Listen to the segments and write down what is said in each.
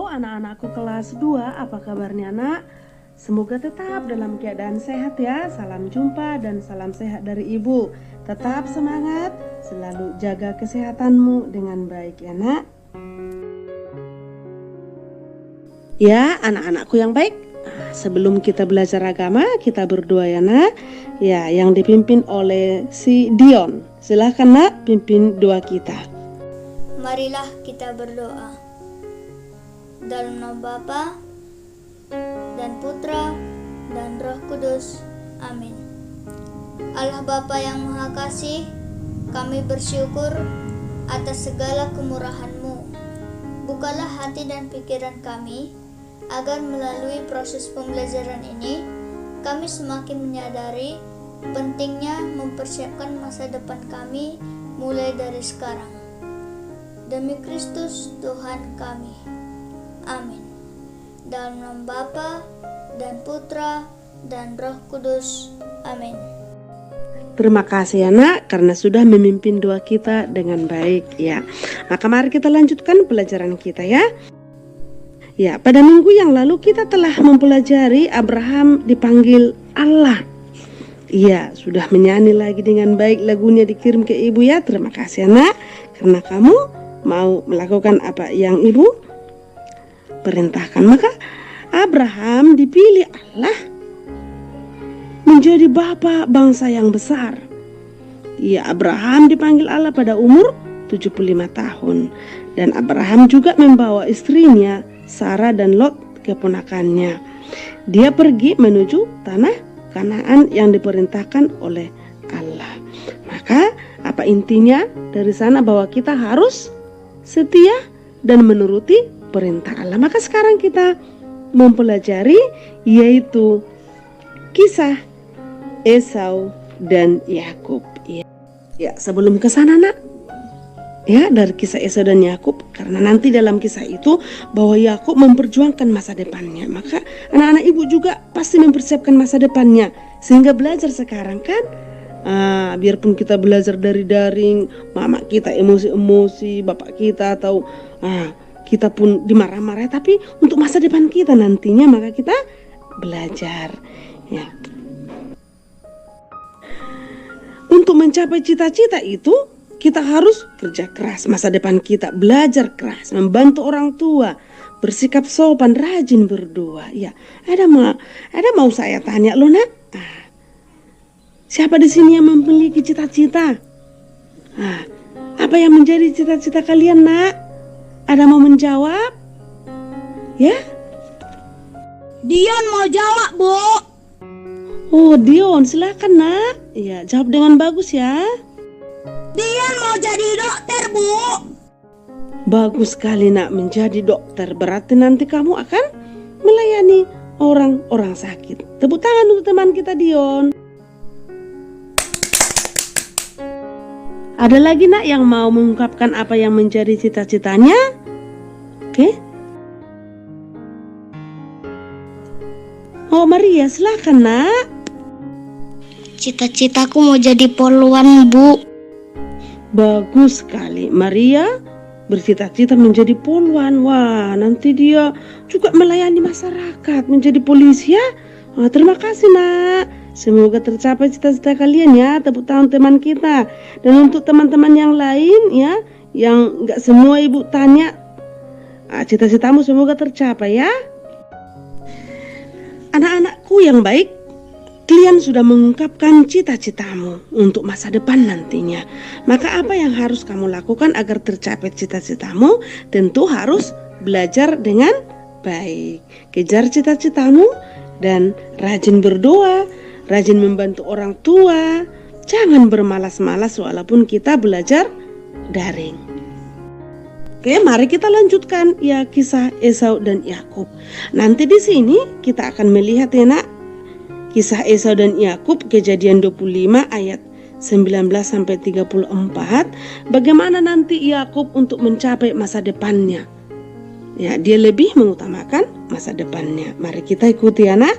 anak-anakku kelas 2, apa kabarnya anak? Semoga tetap dalam keadaan sehat ya. Salam jumpa dan salam sehat dari Ibu. Tetap semangat, selalu jaga kesehatanmu dengan baik ya nak. Ya anak-anakku yang baik, sebelum kita belajar agama, kita berdoa ya nak. Ya, yang dipimpin oleh si Dion. Silahkan nak, pimpin doa kita. Marilah kita berdoa. Dalam nama Bapa dan Putra dan Roh Kudus. Amin. Allah Bapa yang Maha Kasih, kami bersyukur atas segala kemurahan-Mu. Bukalah hati dan pikiran kami, agar melalui proses pembelajaran ini, kami semakin menyadari pentingnya mempersiapkan masa depan kami mulai dari sekarang. Demi Kristus Tuhan kami. Amin. Dalam nama Bapa dan Putra dan Roh Kudus. Amin. Terima kasih anak karena sudah memimpin doa kita dengan baik ya. Maka mari kita lanjutkan pelajaran kita ya. Ya, pada minggu yang lalu kita telah mempelajari Abraham dipanggil Allah. Iya, sudah menyanyi lagi dengan baik, lagunya dikirim ke Ibu ya. Terima kasih anak karena kamu mau melakukan apa yang Ibu perintahkan. Maka Abraham dipilih Allah menjadi bapa bangsa yang besar. Ya, Abraham dipanggil Allah pada umur 75 tahun. Dan Abraham juga membawa istrinya Sarah dan Lot keponakannya. Dia pergi menuju tanah Kanaan yang diperintahkan oleh Allah. Maka apa intinya dari sana? Bahwa kita harus setia dan menuruti perintah Allah. Maka sekarang kita mempelajari yaitu kisah Esau dan Yakub. Ya, sebelum ke sana nak, ya dari kisah Esau dan Yakub, karena nanti dalam kisah itu bahwa Yakub memperjuangkan masa depannya, maka anak-anak Ibu juga pasti mempersiapkan masa depannya, sehingga belajar sekarang kan. Biarpun kita belajar dari daring, mama kita emosi-emosi, bapak kita atau kita pun dimarah-marah, tapi untuk masa depan kita nantinya maka kita belajar ya. Untuk mencapai cita-cita itu kita harus kerja keras, masa depan kita belajar keras, membantu orang tua, bersikap sopan, rajin berdoa ya. Ada mau saya tanya lo nak, siapa di sini yang memiliki cita-cita? Apa yang menjadi cita-cita kalian nak? Ada mau menjawab? Ya? Dion mau jawab, Bu. Oh, Dion, silakan nak. Ya, jawab dengan bagus ya. Dion mau jadi dokter, Bu. Bagus sekali nak, menjadi dokter. Berarti nanti kamu akan melayani orang-orang sakit. Tepuk tangan untuk teman kita Dion. Ada lagi nak yang mau mengungkapkan apa yang menjadi cita-citanya? Oke. Oh, Maria, silakan nak. Cita-citaku mau jadi poluan, Bu. Bagus sekali. Maria bercita-cita menjadi poluan. Wah, nanti dia juga melayani masyarakat, menjadi polisi ya. Terima kasih nak. Semoga tercapai cita-cita kalian ya. Tepuk tangan teman kita. Dan untuk teman-teman yang lain ya, yang gak semua Ibu tanya, cita-citamu semoga tercapai ya. Anak-anakku yang baik, kalian sudah mengungkapkan cita-citamu untuk masa depan nantinya. Maka apa yang harus kamu lakukan agar tercapai cita-citamu? Tentu harus belajar dengan baik. Kejar cita-citamu dan rajin berdoa, rajin membantu orang tua. Jangan bermalas-malas walaupun kita belajar daring. Oke, mari kita lanjutkan ya kisah Esau dan Yakub. Nanti di sini kita akan melihat ya nak, kisah Esau dan Yakub, Kejadian 25 ayat 19 sampai 34. Bagaimana nanti Yakub untuk mencapai masa depannya. Ya, dia lebih mengutamakan masa depannya. Mari kita ikuti ya nak.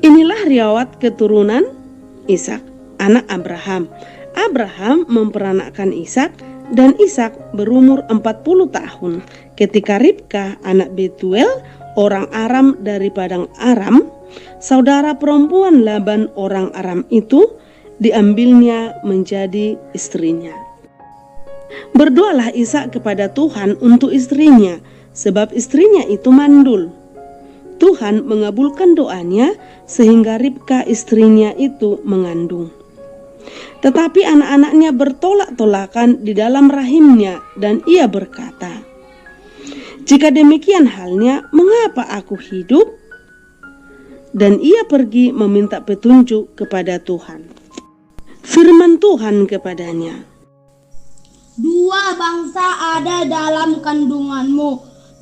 Inilah riwayat keturunan Ishak, anak Abraham. Abraham memperanakkan Ishak Dan Ishak berumur 40 tahun ketika Ribka anak Betuel orang Aram dari padang Aram, saudara perempuan Laban orang Aram itu, diambilnya menjadi istrinya. Berdoalah Ishak kepada Tuhan untuk istrinya, sebab istrinya itu mandul. Tuhan mengabulkan doanya sehingga Ribka istrinya itu mengandung. Tetapi anak-anaknya bertolak-tolakan di dalam rahimnya, dan ia berkata, "Jika demikian halnya, mengapa aku hidup?" Dan ia pergi meminta petunjuk kepada Tuhan. Firman Tuhan kepadanya, Dua bangsa ada dalam kandunganmu,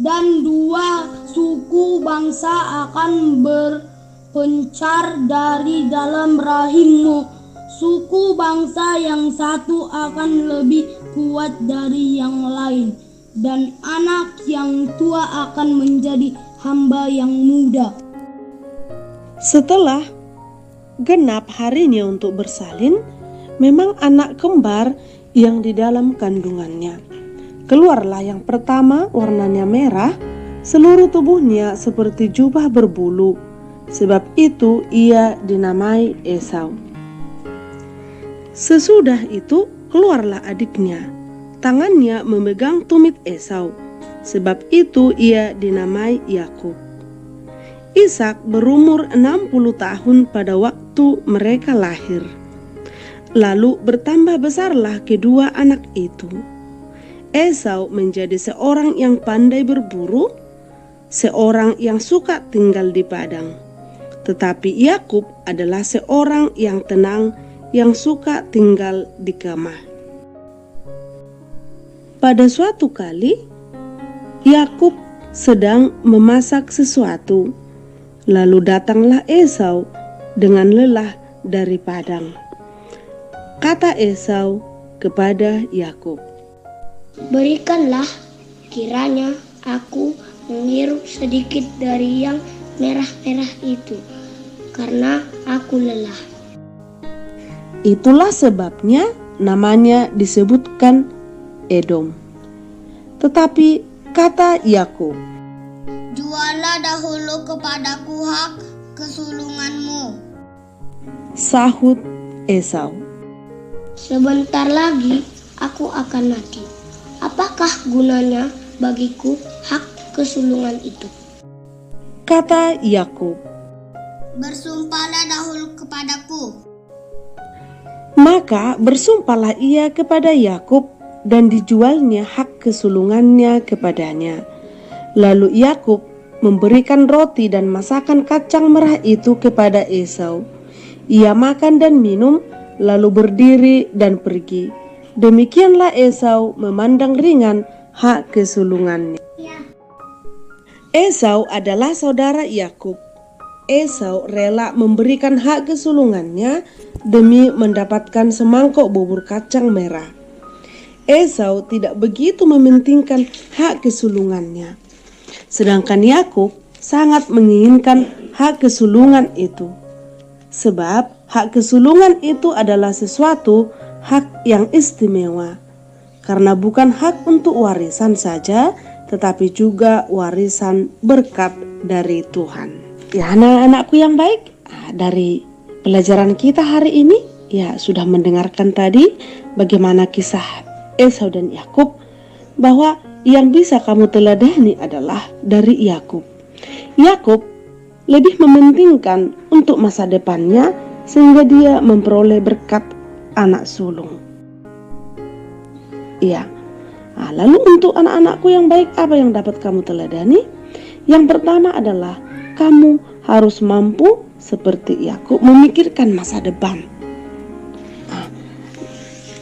dan dua suku bangsa akan berpencar dari dalam rahimmu. Suku bangsa yang satu akan lebih kuat dari yang lain, dan anak yang tua akan menjadi hamba yang muda. Setelah genap harinya untuk bersalin, memang anak kembar yang di dalam kandungannya. Keluarlah yang pertama, warnanya merah, seluruh tubuhnya seperti jubah berbulu, sebab itu ia dinamai Esau. Sesudah itu keluarlah adiknya, tangannya memegang tumit Esau, sebab itu ia dinamai Yakub. Ishak berumur 60 tahun pada waktu mereka lahir. Lalu bertambah besarlah kedua anak itu. Esau menjadi seorang yang pandai berburu, seorang yang suka tinggal di padang. Tetapi Yakub adalah seorang yang tenang, yang suka tinggal di kemah. Pada suatu kali, Yakub sedang memasak sesuatu. Lalu datanglah Esau dengan lelah dari padang. Kata Esau kepada Yakub, Berikanlah, kiranya aku menghirup sedikit dari yang merah-merah itu, karena aku lelah. Itulah sebabnya namanya disebutkan Edom. Tetapi kata Yakub, Jualah dahulu kepadaku hak kesulunganmu. sahut Esau, Sebentar lagi aku akan mati. Apakah gunanya bagiku hak kesulungan itu? kata Yakub. Bersumpahlah dahulu kepadaku. Maka bersumpahlah ia kepada Yakub, dan dijualnya hak kesulungannya kepadanya. Lalu Yakub memberikan roti dan masakan kacang merah itu kepada Esau. Ia makan dan minum, lalu berdiri dan pergi. Demikianlah Esau memandang ringan hak kesulungannya. Esau adalah saudara Yakub. Esau rela memberikan hak kesulungannya demi mendapatkan semangkok bubur kacang merah. Esau tidak begitu mementingkan hak kesulungannya, sedangkan Yakub sangat menginginkan hak kesulungan itu. Sebab hak kesulungan itu adalah sesuatu hak yang istimewa, karena bukan hak untuk warisan saja, tetapi juga warisan berkat dari Tuhan. Ya, anak-anakku yang baik, dari pelajaran kita hari ini ya sudah mendengarkan tadi bagaimana kisah Esau dan Yakub, bahwa yang bisa kamu teladani adalah dari Yakub. Yakub lebih mementingkan untuk masa depannya sehingga dia memperoleh berkat anak sulung. Iya. Lalu untuk anak-anakku yang baik, apa yang dapat kamu teladani? Yang pertama adalah kamu harus mampu seperti Yakub memikirkan masa depan.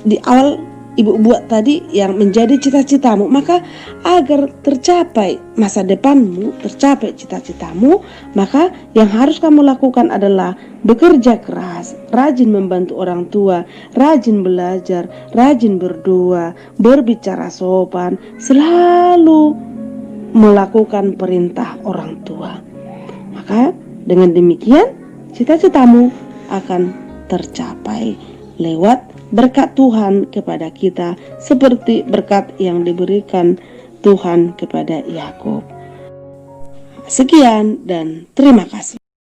Di awal ibu buat tadi yang menjadi cita-citamu, maka agar tercapai masa depanmu, tercapai cita-citamu, maka yang harus kamu lakukan adalah bekerja keras, rajin membantu orang tua, rajin belajar, rajin berdoa, berbicara sopan, selalu melakukan perintah orang tua. Maka dengan demikian cita-citamu akan tercapai lewat berkat Tuhan kepada kita seperti berkat yang diberikan Tuhan kepada Yakub. Sekian dan terima kasih.